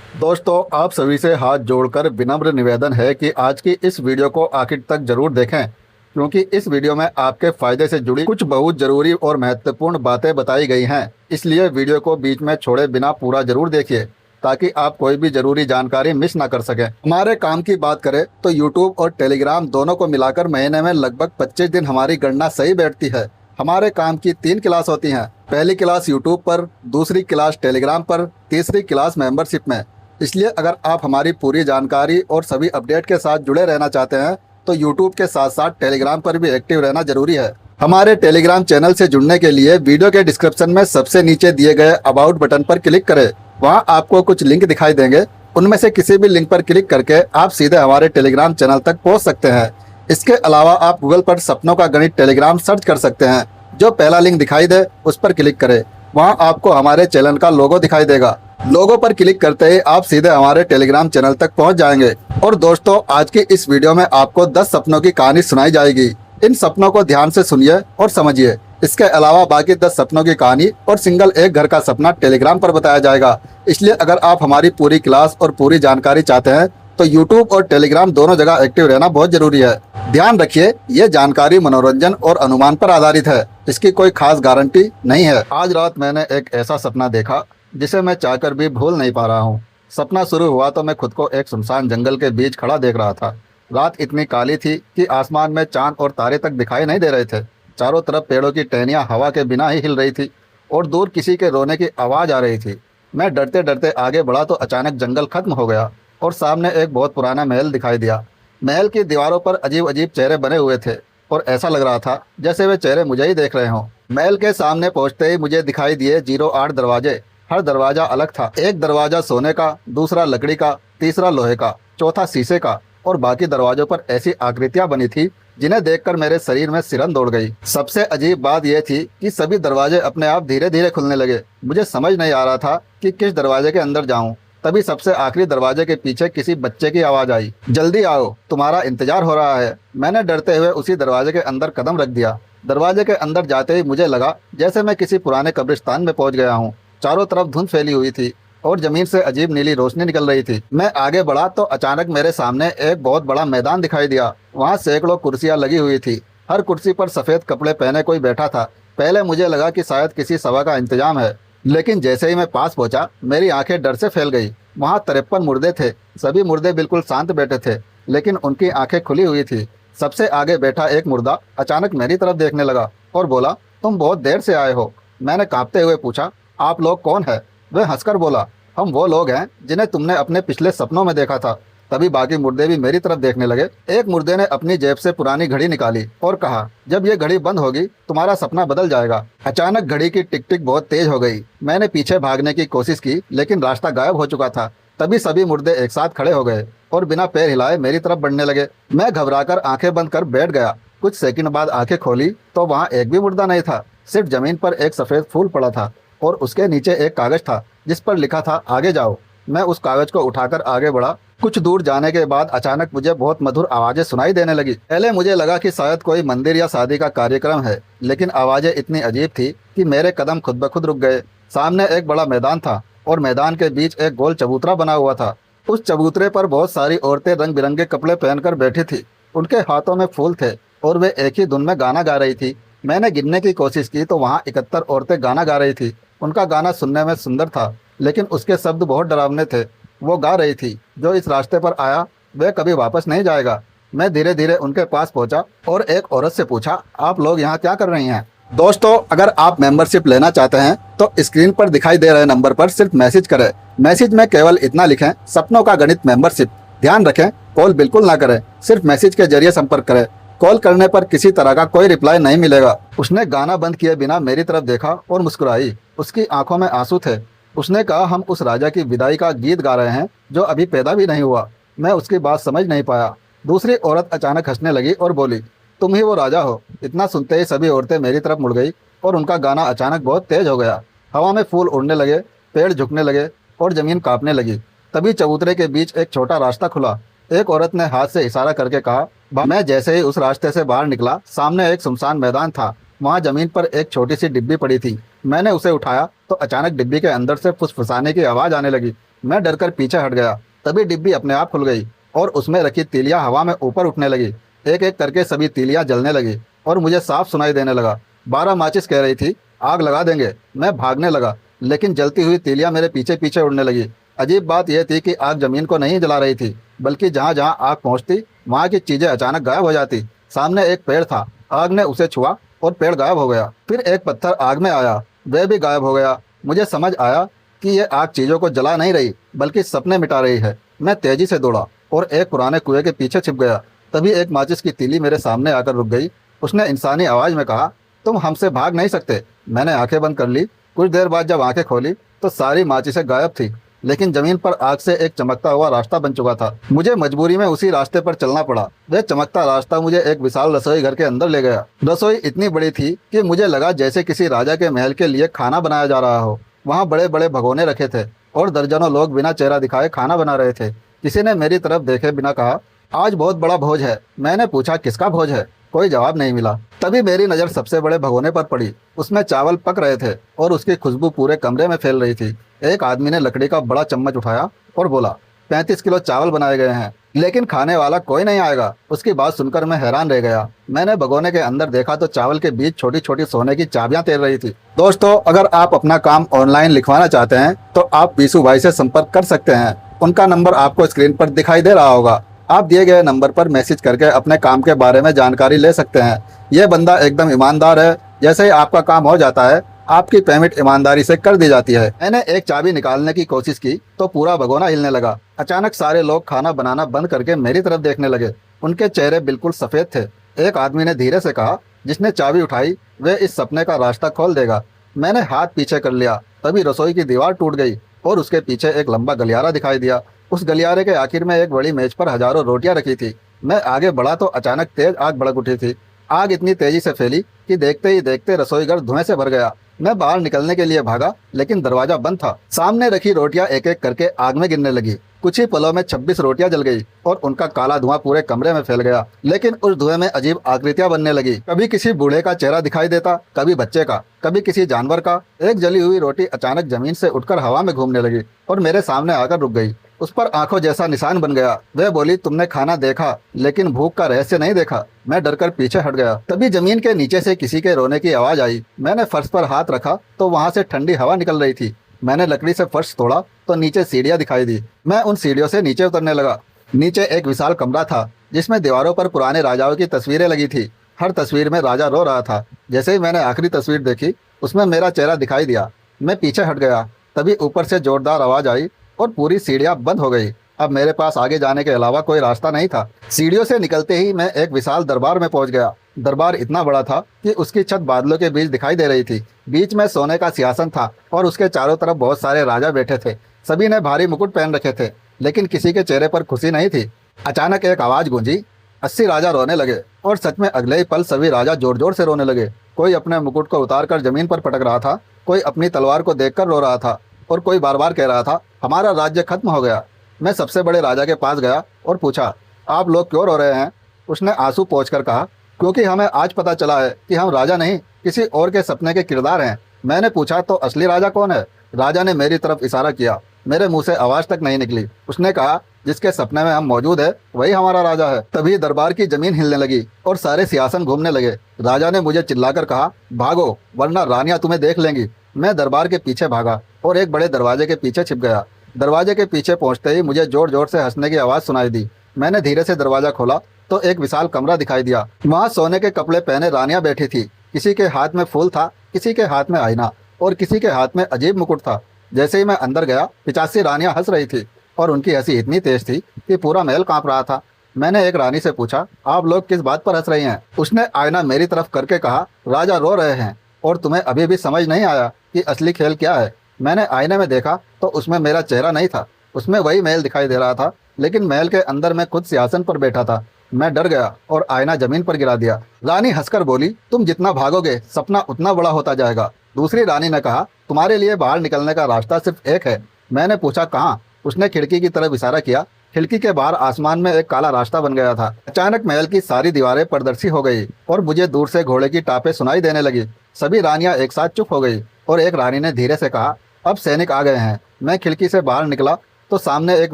दोस्तों, आप सभी से हाथ जोड़कर विनम्र निवेदन है कि आज की इस वीडियो को आखिर तक जरूर देखें, क्योंकि इस वीडियो में आपके फायदे से जुड़ी कुछ बहुत जरूरी और महत्वपूर्ण बातें बताई गई हैं। इसलिए वीडियो को बीच में छोड़े बिना पूरा जरूर देखिए, ताकि आप कोई भी जरूरी जानकारी मिस ना कर सकें। हमारे काम की बात करें तो यूट्यूब और टेलीग्राम दोनों को मिलाकर महीने में लगभग 25 दिन हमारी गणना सही बैठती है। हमारे काम की 3 क्लास होती हैं। पहली क्लास यूट्यूब पर, दूसरी क्लास टेलीग्राम पर, तीसरी क्लास मेंबरशिप में। इसलिए अगर आप हमारी पूरी जानकारी और सभी अपडेट के साथ जुड़े रहना चाहते हैं तो यूट्यूब के साथ साथ टेलीग्राम पर भी एक्टिव रहना जरूरी है। हमारे टेलीग्राम चैनल से जुड़ने के लिए वीडियो के डिस्क्रिप्शन में सबसे नीचे दिए गए अबाउट बटन पर क्लिक करें। वहां आपको कुछ लिंक दिखाई देंगे, उनमें से किसी भी लिंक पर क्लिक करके आप सीधे हमारे टेलीग्राम चैनल तक पहुंच सकते हैं। इसके अलावा आप गूगल पर सपनों का गणित टेलीग्राम सर्च कर सकते हैं। जो पहला लिंक दिखाई दे उस पर क्लिक करें। वहां आपको हमारे चैनल का लोगो दिखाई देगा। लोगो पर क्लिक करते ही आप सीधे हमारे टेलीग्राम चैनल तक पहुंच जाएंगे। और दोस्तों, आज की इस वीडियो में आपको 10 सपनों की कहानी सुनाई जाएगी। इन सपनों को ध्यान से सुनिए और समझिए। इसके अलावा बाकी 10 सपनों की कहानी और सिंगल एक घर का सपना टेलीग्राम पर बताया जाएगा। इसलिए अगर आप हमारी पूरी क्लास और पूरी जानकारी चाहते हैं तो यूट्यूब और टेलीग्राम दोनों जगह एक्टिव रहना बहुत जरूरी है। ध्यान रखिए, ये जानकारी मनोरंजन और अनुमान पर आधारित है। इसकी कोई खास गारंटी नहीं है। आज रात मैंने एक ऐसा सपना देखा जिसे मैं चाहकर भी भूल नहीं पा रहा हूँ। सपना शुरू हुआ तो मैं खुद को एक सुनसान जंगल के बीच खड़ा देख रहा था। रात इतनी काली थी कि आसमान में चांद और तारे तक दिखाई नहीं दे रहे थे। चारों तरफ पेड़ों की टहनियाँ हवा के बिना ही हिल रही थी और दूर किसी के रोने की आवाज़ आ रही थी। मैं डरते डरते आगे बढ़ा तो अचानक जंगल खत्म हो गया और सामने एक बहुत पुराना महल दिखाई दिया। महल की दीवारों पर अजीब अजीब चेहरे बने हुए थे और ऐसा लग रहा था जैसे वे चेहरे मुझे ही देख रहे हों। महल के सामने पहुंचते ही मुझे दिखाई दिए 08 दरवाजे। हर दरवाजा अलग था। एक दरवाजा सोने का, दूसरा लकड़ी का, तीसरा लोहे का, चौथा शीशे का और बाकी दरवाजों पर ऐसी आकृतियां बनी थी जिन्हें देखकर मेरे शरीर में सिरन दौड़ गई। सबसे अजीब बात यह थी कि सभी दरवाजे अपने आप धीरे धीरे खुलने लगे। मुझे समझ नहीं आ रहा था कि किस दरवाजे के अंदर जाऊं। तभी सबसे आखिरी दरवाजे के पीछे किसी बच्चे की आवाज़ आई, जल्दी आओ, तुम्हारा इंतजार हो रहा है। मैंने डरते हुए उसी दरवाजे के अंदर कदम रख दिया। दरवाजे के अंदर जाते ही मुझे लगा जैसे मैं किसी पुराने कब्रिस्तान में पहुंच गया हूं। चारों तरफ धुंध फैली हुई थी और जमीन से अजीब नीली रोशनी निकल रही थी। मैं आगे बढ़ा तो अचानक मेरे सामने एक बहुत बड़ा मैदान दिखाई दिया। वहाँ सैकड़ों कुर्सियाँ लगी हुई थी। हर कुर्सी पर सफ़ेद कपड़े पहने कोई बैठा था। पहले मुझे लगा कि शायद किसी सभा का इंतजाम है, लेकिन जैसे ही मैं पास पहुंचा मेरी आंखें डर से फैल गई। वहाँ 53 मुर्दे थे। सभी मुर्दे बिल्कुल शांत बैठे थे, लेकिन उनकी आंखें खुली हुई थी। सबसे आगे बैठा एक मुर्दा अचानक मेरी तरफ देखने लगा और बोला, तुम बहुत देर से आए हो। मैंने कांपते हुए पूछा, आप लोग कौन है? वह हंसकर बोला, हम वो लोग हैं जिन्हें तुमने अपने पिछले सपनों में देखा था। तभी बाकी मुर्दे भी मेरी तरफ देखने लगे। एक मुर्दे ने अपनी जेब से पुरानी घड़ी निकाली और कहा, जब ये घड़ी बंद होगी तुम्हारा सपना बदल जाएगा। अचानक घड़ी की टिक टिक बहुत तेज हो गई। मैंने पीछे भागने की कोशिश की, लेकिन रास्ता गायब हो चुका था। तभी सभी मुर्दे एक साथ खड़े हो गए और बिना पैर हिलाए मेरी तरफ बढ़ने लगे। मैं घबराकर आंखें बंद कर बैठ गया। कुछ सेकंड बाद आंखें खोली तो वहाँ एक भी मुर्दा नहीं था। सिर्फ जमीन पर एक सफेद फूल पड़ा था और उसके नीचे एक कागज था जिस पर लिखा था, आगे जाओ। मैं उस कागज को उठाकर आगे बढ़ा। कुछ दूर जाने के बाद अचानक मुझे बहुत मधुर आवाजें सुनाई देने लगी। पहले मुझे लगा कि शायद कोई मंदिर या शादी का कार्यक्रम है, लेकिन आवाजें इतनी अजीब थी कि मेरे कदम खुद ब खुद रुक गए। सामने एक बड़ा मैदान था और मैदान के बीच एक गोल चबूतरा बना हुआ था। उस चबूतरे पर बहुत सारी औरतें रंग बिरंगे कपड़े पहनकर बैठी थी। उनके हाथों में फूल थे और वे एक ही धुन में गाना गा रही थी। मैंने गिनने की कोशिश की तो वहाँ 71 औरतें गाना गा रही थी। उनका गाना सुनने में सुंदर था, लेकिन उसके शब्द बहुत डरावने थे। वो गा रही थी, जो इस रास्ते पर आया वह कभी वापस नहीं जाएगा। मैं धीरे धीरे उनके पास पहुंचा और एक औरत से पूछा, आप लोग यहाँ क्या कर रही हैं? दोस्तों, अगर आप मेंबरशिप लेना चाहते हैं तो स्क्रीन पर दिखाई दे रहे नंबर पर सिर्फ मैसेज करें। मैसेज में केवल इतना लिखें, सपनों का गणित मेंबरशिप। ध्यान रखें, कॉल बिल्कुल ना करें, सिर्फ मैसेज के जरिए संपर्क करें। कॉल करने पर किसी तरह का कोई रिप्लाई नहीं मिलेगा। उसने गाना बंद किए बिना मेरी तरफ देखा और मुस्कुराई। उसकी आंखों में आंसू थे। उसने कहा, हम उस राजा की विदाई का गीत गा रहे हैं जो अभी पैदा भी नहीं हुआ। मैं उसकी बात समझ नहीं पाया। दूसरी औरत अचानक हंसने लगी और बोली, तुम ही वो राजा हो। इतना सुनते ही सभी औरतें मेरी तरफ मुड़ गई और उनका गाना अचानक बहुत तेज हो गया। हवा में फूल उड़ने लगे, पेड़ झुकने लगे और जमीन कांपने लगी। तभी चबूतरे के बीच एक छोटा रास्ता खुला। एक औरत ने हाथ से इशारा करके कहा, मैं जैसे ही उस रास्ते से बाहर निकला, सामने एक सुनसान मैदान था। वहाँ जमीन पर एक छोटी सी डिब्बी पड़ी थी। मैंने उसे उठाया तो अचानक डिब्बी के अंदर से फुसफुसाने की आवाज़ आने लगी। मैं डर कर पीछे हट गया। तभी डिब्बी अपने आप खुल गई और उसमें रखी तीलियां हवा में ऊपर उठने लगी। एक एक करके सभी तीलियां जलने लगी और मुझे साफ सुनाई देने लगा। 12 माचिस कह रही थी, आग लगा देंगे। मैं भागने लगा, लेकिन जलती हुई तीलियां मेरे पीछे पीछे उड़ने लगी। अजीब बात यह थी कि आग जमीन को नहीं जला रही थी, बल्कि जहाँ जहाँ आग पहुँचती वहाँ की चीजें अचानक गायब हो जाती। सामने एक पेड़ था, आग ने उसे छुआ और पेड़ गायब हो गया। फिर एक पत्थर आग में आया, वह भी गायब हो गया। मुझे समझ आया कि यह आग चीजों को जला नहीं रही, बल्कि सपने मिटा रही है। मैं तेजी से दौड़ा और एक पुराने कुएं के पीछे छिप गया। तभी एक माचिस की तीली मेरे सामने आकर रुक गई। उसने इंसानी आवाज में कहा, तुम हमसे भाग नहीं सकते। मैंने आंखें बंद कर ली। कुछ देर बाद जब आंखें खोली तो सारी माचिसें गायब थी, लेकिन जमीन पर आग से एक चमकता हुआ रास्ता बन चुका था। मुझे मजबूरी में उसी रास्ते पर चलना पड़ा। वह चमकता रास्ता मुझे एक विशाल रसोई घर के अंदर ले गया। रसोई इतनी बड़ी थी कि मुझे लगा जैसे किसी राजा के महल के लिए खाना बनाया जा रहा हो। वहाँ बड़े बड़े भगोने रखे थे और दर्जनों लोग बिना चेहरा दिखाए खाना बना रहे थे। किसी ने मेरी तरफ देखे बिना कहा, आज बहुत बड़ा भोज है। मैंने पूछा, किसका भोज है? कोई जवाब नहीं मिला। तभी मेरी नज़र सबसे बड़े भगोने पर पड़ी। उसमें चावल पक रहे थे और उसकी खुशबू पूरे कमरे में फैल रही थी। एक आदमी ने लकड़ी का बड़ा चम्मच उठाया और बोला, 35 किलो चावल बनाए गए हैं, लेकिन खाने वाला कोई नहीं आएगा। उसकी बात सुनकर मैं हैरान रह गया। मैंने भगोने के अंदर देखा तो चावल के बीच छोटी छोटी सोने की चाबियां तैर रही थी। दोस्तों, अगर आप अपना काम ऑनलाइन लिखवाना चाहते हैं तो आप पीसू भाई से संपर्क कर सकते हैं। उनका नंबर आपको स्क्रीन पर दिखाई दे रहा होगा। आप दिए गए नंबर पर मैसेज करके अपने काम के बारे में जानकारी ले सकते हैं। यह बंदा एकदम ईमानदार है। जैसे ही आपका काम हो जाता है, आपकी पेमेंट ईमानदारी से कर दी जाती है। मैंने एक चाबी निकालने की कोशिश की तो पूरा भगोना हिलने लगा। अचानक सारे लोग खाना बनाना बंद करके मेरी तरफ देखने लगे। उनके चेहरे बिल्कुल सफेद थे। एक आदमी ने धीरे से कहा, जिसने चाबी उठाई वह इस सपने का रास्ता खोल देगा। मैंने हाथ पीछे कर लिया। तभी रसोई की दीवार टूट गई और उसके पीछे एक लंबा गलियारा दिखाई दिया। उस गलियारे के आखिर में एक बड़ी मेज पर हजारों रोटियां रखी थी। मैं आगे बढ़ा तो अचानक तेज आग भड़क उठी थी। आग इतनी तेजी से फैली कि देखते ही देखते रसोई घर धुएं से भर गया। मैं बाहर निकलने के लिए भागा, लेकिन दरवाजा बंद था। सामने रखी रोटियां एक एक करके आग में गिरने लगी। कुछ ही पलों में 26 रोटियां जल गई और उनका काला धुआं पूरे कमरे में फैल गया। लेकिन उस धुएं में अजीब आकृतियां बनने लगी। कभी किसी बूढ़े का चेहरा दिखाई देता, कभी बच्चे का, कभी किसी जानवर का। एक जली हुई रोटी अचानक जमीन से उठकर हवा में घूमने लगी और मेरे सामने आकर रुक गई। उस पर आंखों जैसा निशान बन गया। वह बोली, तुमने खाना देखा लेकिन भूख का रहस्य नहीं देखा। मैं डरकर पीछे हट गया। तभी जमीन के नीचे से किसी के रोने की आवाज आई। मैंने फर्श पर हाथ रखा तो वहां से ठंडी हवा निकल रही थी। मैंने लकड़ी से फर्श तोड़ा तो नीचे सीढ़ियां दिखाई दी। मैं उन सीढ़ियों से नीचे उतरने लगा। नीचे एक विशाल कमरा था जिसमें दीवारों पर पुराने राजाओं की तस्वीरें लगी थी। हर तस्वीर में राजा रो रहा था। जैसे ही मैंने आखिरी तस्वीर देखी, उसमें मेरा चेहरा दिखाई दिया। मैं पीछे हट गया। तभी ऊपर से जोरदार आवाज आई और पूरी सीढ़ियां बंद हो गई। अब मेरे पास आगे जाने के अलावा कोई रास्ता नहीं था। सीढ़ियों से निकलते ही मैं एक विशाल दरबार में पहुंच गया। दरबार इतना बड़ा था कि उसकी छत बादलों के बीच दिखाई दे रही थी। बीच में सोने का सिंहासन था और उसके चारों तरफ बहुत सारे राजा बैठे थे। सभी ने भारी मुकुट पहन रखे थे, लेकिन किसी के चेहरे पर खुशी नहीं थी। अचानक एक आवाज गूंजी, 80 राजा रोने लगे। और सच में अगले ही पल सभी राजा जोर जोर से रोने लगे। कोई अपने मुकुट को उतारकर जमीन पर पटक रहा था, कोई अपनी तलवार को देखकर रो रहा था और कोई बार बार कह रहा था, हमारा राज्य खत्म हो गया। मैं सबसे बड़े राजा के पास गया और पूछा, आप लोग क्यों रो रहे हैं? उसने आंसू पोंछकर कहा, क्योंकि हमें आज पता चला है कि हम राजा नहीं, किसी और के सपने के किरदार हैं। मैंने पूछा, तो असली राजा कौन है? राजा ने मेरी तरफ इशारा किया। मेरे मुंह से आवाज तक नहीं निकली। उसने कहा, जिसके सपने में हम मौजूद है वही हमारा राजा है। तभी दरबार की जमीन हिलने लगी और सारे सिंहासन घूमने लगे। राजा ने मुझे चिल्लाकर कहा, भागो वरना रानियां तुम्हें देख लेंगी। मैं दरबार के पीछे भागा और एक बड़े दरवाजे के पीछे छिप गया। दरवाजे के पीछे पहुंचते ही मुझे जोर जोर से हंसने की आवाज़ सुनाई दी। मैंने धीरे से दरवाज़ा खोला तो एक विशाल कमरा दिखाई दिया। वहाँ सोने के कपड़े पहने रानियां बैठी थी। किसी के हाथ में फूल था, किसी के हाथ में आईना और किसी के हाथ में अजीब मुकुट था। जैसे ही मैं अंदर गया, 85 रानियां हंस रही थी और उनकी हंसी इतनी तेज थी कि पूरा महल कांप रहा था। मैंने एक रानी से पूछा, आप लोग किस बात पर हंस रही हैं? उसने आईना मेरी तरफ करके कहा, राजा रो रहे हैं और तुम्हें अभी भी समझ नहीं आया कि असली खेल क्या है। मैंने आईने में देखा तो उसमें मेरा चेहरा नहीं था, उसमें वही महल दिखाई दे रहा था, लेकिन महल के अंदर मैं खुद सिंहासन पर बैठा था। मैं डर गया और आईना जमीन पर गिरा दिया। रानी हंसकर बोली, तुम जितना भागोगे सपना उतना बड़ा होता जाएगा। दूसरी रानी ने कहा, तुम्हारे लिए बाहर निकलने का रास्ता सिर्फ एक है। मैंने पूछा, कहाँ? उसने खिड़की की तरफ इशारा किया। खिड़की के बाहर आसमान में एक काला रास्ता बन गया था। अचानक महल की सारी दीवारें पारदर्शी हो गई और मुझे दूर से घोड़े की टापें सुनाई देने लगी। सभी रानियां एक साथ चुप हो गई और एक रानी ने धीरे से कहा, अब सैनिक आ गए हैं। मैं खिड़की से बाहर निकला तो सामने एक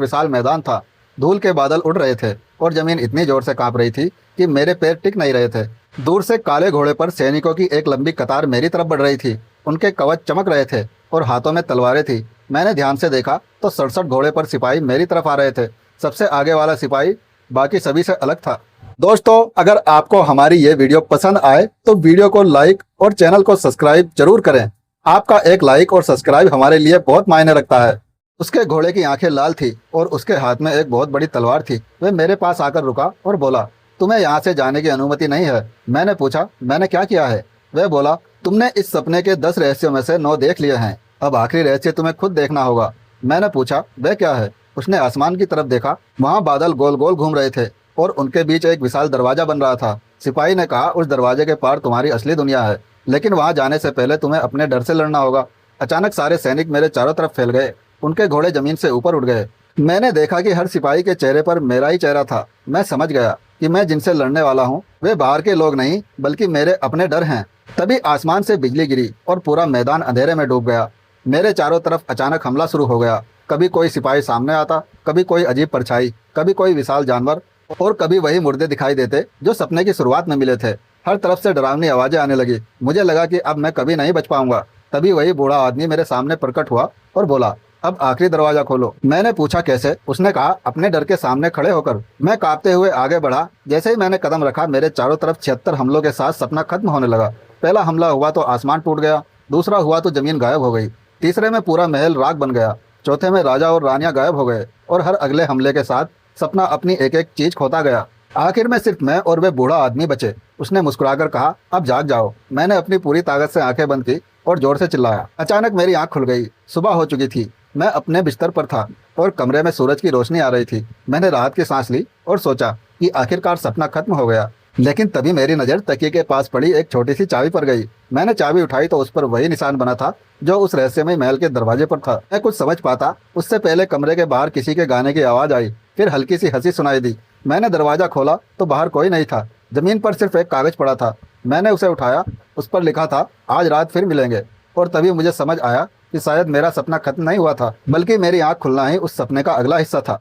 विशाल मैदान था। धूल के बादल उड़ रहे थे और जमीन इतनी जोर से कांप रही थी कि मेरे पैर टिक नहीं रहे थे। दूर से काले घोड़े पर सैनिकों की एक लंबी कतार मेरी तरफ बढ़ रही थी। उनके कवच चमक रहे थे और हाथों में तलवारें थी। मैंने ध्यान से देखा तो 67 घोड़े पर सिपाही मेरी तरफ आ रहे थे। सबसे आगे वाला सिपाही बाकी सभी से अलग था। दोस्तों, अगर आपको हमारी ये वीडियो पसंद आए तो वीडियो को लाइक और चैनल को सब्सक्राइब जरूर करें। आपका एक लाइक और सब्सक्राइब हमारे लिए बहुत मायने रखता है। उसके घोड़े की आंखें लाल थी और उसके हाथ में एक बहुत बड़ी तलवार थी। वह मेरे पास आकर रुका और बोला, तुम्हें यहाँ से जाने की अनुमति नहीं है। मैंने पूछा, मैंने क्या किया है? वह बोला, तुमने इस सपने के 10 रहस्यों में से 9 देख लिए हैं। अब आखिरी रहस्य तुम्हें खुद देखना होगा। मैंने पूछा, वह क्या है? उसने आसमान की तरफ देखा। वहाँ बादल गोल गोल घूम रहे थे और उनके बीच एक विशाल दरवाजा बन रहा था। सिपाही ने कहा, उस दरवाजे के पार तुम्हारी असली दुनिया है, लेकिन वहाँ जाने से पहले तुम्हें अपने डर से लड़ना होगा। अचानक सारे सैनिक मेरे चारों तरफ फैल गए। उनके घोड़े जमीन से ऊपर उठ गए। मैंने देखा कि हर सिपाही के चेहरे पर मेरा ही चेहरा था। मैं समझ गया कि मैं जिनसे लड़ने वाला हूँ वे बाहर के लोग नहीं बल्कि मेरे अपने डर हैं। तभी आसमान से बिजली गिरी और पूरा मैदान अंधेरे में डूब गया। मेरे चारों तरफ अचानक हमला शुरू हो गया। कभी कोई सिपाही सामने आता, कभी कोई अजीब परछाई, कभी कोई विशाल जानवर और कभी वही मुर्दे दिखाई देते जो सपने की शुरुआत में मिले थे। हर तरफ से डरावनी आवाजें आने लगी। मुझे लगा कि अब मैं कभी नहीं बच पाऊंगा। तभी वही बूढ़ा आदमी मेरे सामने प्रकट हुआ और बोला, अब आखिरी दरवाजा खोलो। मैंने पूछा, कैसे? उसने कहा, अपने डर के सामने खड़े होकर। मैं कांपते हुए आगे बढ़ा। जैसे ही मैंने कदम रखा मेरे चारों तरफ 76 हमलों के साथ सपना खत्म होने लगा। पहला हमला हुआ तो आसमान टूट गया, दूसरा हुआ तो जमीन गायब हो गई, तीसरे में पूरा महल राख बन गया, चौथे में राजा और रानियां गायब हो गए और हर अगले हमले के साथ सपना अपनी एक एक चीज खोता गया। आखिर में सिर्फ मैं और वे बूढ़ा आदमी बचे। उसने मुस्कुराकर कहा, अब जाग जाओ। मैंने अपनी पूरी ताकत से आंखें बंद की और जोर से चिल्लाया। अचानक मेरी आंख खुल गई। सुबह हो चुकी थी। मैं अपने बिस्तर पर था और कमरे में सूरज की रोशनी आ रही थी। मैंने राहत की सांस ली और सोचा कि आखिरकार सपना खत्म हो गया। लेकिन तभी मेरी नज़र तकिए के पास पड़ी एक छोटी सी चाबी पर गई। मैंने चाबी उठाई तो उस पर वही निशान बना था जो उस रहस्यमय महल के दरवाजे पर था। मैं कुछ समझ पाता उससे पहले कमरे के बाहर किसी के गाने की आवाज़ आई। फिर हल्की सी हंसी सुनाई दी। मैंने दरवाज़ा खोला तो बाहर कोई नहीं था। जमीन पर सिर्फ एक कागज़ पड़ा था। मैंने उसे उठाया। उस पर लिखा था, आज रात फिर मिलेंगे। और तभी मुझे समझ आया कि शायद मेरा सपना खत्म नहीं हुआ था, बल्कि मेरी आंख खुलना ही उस सपने का अगला हिस्सा था।